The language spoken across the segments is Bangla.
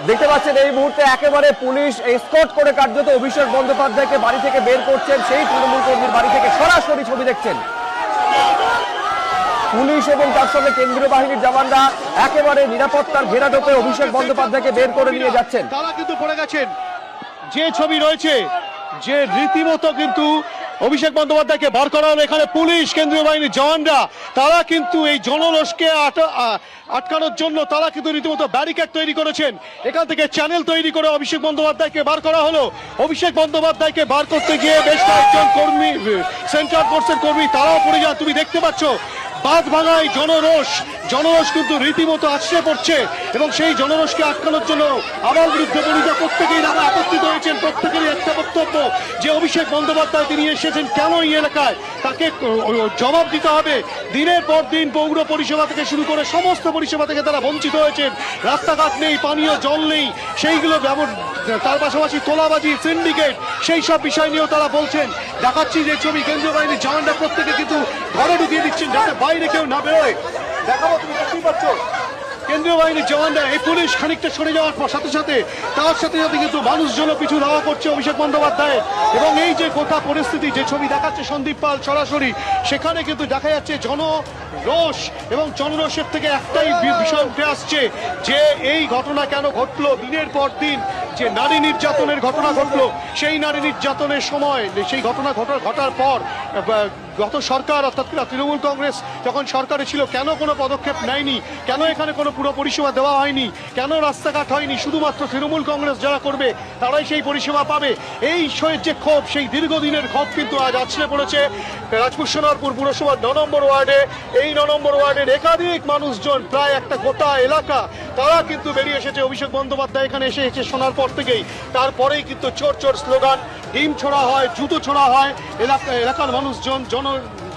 দেখতে পাচ্ছেন এই মুহূর্তে একেবারে পুলিশ এসকর্ট করে কার্যত অভিষেক বন্দ্যোপাধ্যায়কে বাড়ি থেকে বের করছেন। সেই তৃণমূল কর্মীর বাড়ি থেকে সরাসরি ছবি দেখছেন। পুলিশ এবং তার সঙ্গে কেন্দ্রীয় বাহিনীর জওয়ানরা একেবারে নিরাপত্তার ঘেরাটোপে অভিষেক বন্দ্যোপাধ্যায়কে বের করে নিয়ে যাচ্ছেন। তারা কিন্তু পড়ে গেছেন। যে ছবি রয়েছে, যে রীতিমতো কিন্তু অভিষেক বন্দ্যোপাধ্যায়কে বার করা হলো, এখানে পুলিশ কেন্দ্রীয় বাহিনীর জওয়ানরা তারা কিন্তু এই জনরোষকে আটকানোর জন্য তারা কিন্তু রীতিমতো ব্যারিকেড তৈরি করেছেন। এখান থেকে চ্যানেল তৈরি করে অভিষেক বন্দ্যোপাধ্যায়কে বার করা হলো। অভিষেক বন্দ্যোপাধ্যায়কে বার করতে গিয়ে বেশ কয়েকজন কর্মী, সেন্ট্রাল ফোর্সের কর্মী, তারাও পড়ে যান। তুমি দেখতে পাচ্ছ বাঁধ ভাঙায় জনরোষ কিন্তু রীতিমতো আছড়ে পড়ছে এবং সেই জনরোষকে আটকানোর জন্য আমার বিরুদ্ধে বিরোধিতা প্রত্যেকেই তারা একত্রিত হয়েছেন। প্রত্যেকেরই একটা বক্তব্য যে অভিষেক বন্দ্যোপাধ্যায় তিনি এসেছেন কেন এই এলাকায়, তাকে জবাব দিতে হবে। দিনের পর দিন পৌর পরিষেবা থেকে শুরু করে সমস্ত পরিষেবা থেকে তারা বঞ্চিত হয়েছেন। রাস্তাঘাট নেই, পানীয় জল নেই, সেইগুলো তার পাশাপাশি তোলাবাজি, সিন্ডিকেট, সেই সব বিষয় নিয়েও তারা বলছেন। দেখাচ্ছি যে ছবি, কেন্দ্রীয় বাহিনীর জওয়ানরা প্রত্যেকে কিন্তু ঘরে ঢুকিয়ে দিচ্ছেন যাতে বাইরে কেউ না বেরোয়। দেখাবো, তুমি দেখতেই পাচ্ছ কেন্দ্রীয় বাহিনীর জওয়ানরা, এই পুলিশ খানিকটা সরে যাওয়ার পর সাথে সাথে কিন্তু মানুষজন পিছু ধাওয়া করছে অভিষেক বন্দ্যোপাধ্যায়। এবং এই যে গোটা পরিস্থিতি, যে ছবি দেখাচ্ছে সন্দীপ পাল সরাসরি, সেখানে কিন্তু দেখা যাচ্ছে জনরোষ এবং জনরোষের থেকে একটাই বিষয় উঠে আসছে যে এই ঘটনা কেন ঘটলো। দিনের পর দিন যে নারী নির্যাতনের ঘটনা ঘটলো, সেই নারী নির্যাতনের সময়, সেই ঘটনা ঘটার পর গত সরকার অর্থাৎ তৃণমূল কংগ্রেস যখন সরকারে ছিল কেন কোনো পদক্ষেপ নেয়নি, কেন এখানে কোনো পুরো পরিষেবা দেওয়া হয়নি, কেন রাস্তাঘাট হয়নি। শুধুমাত্র তৃণমূল কংগ্রেস যারা করবে তারাই সেই পরিষেবা পাবে। এই যে ক্ষোভ, সেই দীর্ঘদিনের ক্ষোভ কিন্তু আজ আছড়ে পড়েছে রাজপুর সোনারপুর পুরসভার 9 নম্বর ওয়ার্ডে। এই 9 নম্বর ওয়ার্ডের একাধিক মানুষজন, প্রায় একটা গোটা এলাকা, তারা কিন্তু বেরিয়ে এসেছে। অভিষেক বন্দ্যোপাধ্যায় এখানে এসে শোনার পর থেকেই তারপরেই কিন্তু চোর চোর স্লোগান, ডিম ছোড়া হয়, জুতো ছোড়া হয়, এলাকার মানুষজন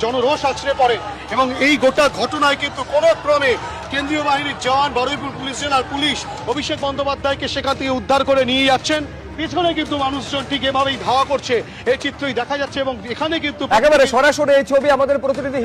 জনরোষ আছড়ে পড়ে। এবং এই গোটা ঘটনায় কিন্তু কোনো ক্রমে কেন্দ্রীয় বাহিনীর জওয়ান, বারুইপুর পুলিশ জেলার পুলিশ অভিষেক বন্দ্যোপাধ্যায়কে সেখান থেকে উদ্ধার করে নিয়ে যাচ্ছেন। পিছনে কিন্তু মানুষজন ঠিক এভাবেই ধাওয়া করছে, এই চিত্রই দেখা যাচ্ছে। এবং এখানে কিন্তু একেবারে সরাসরি এই ছবি আমাদের প্রতিনিধি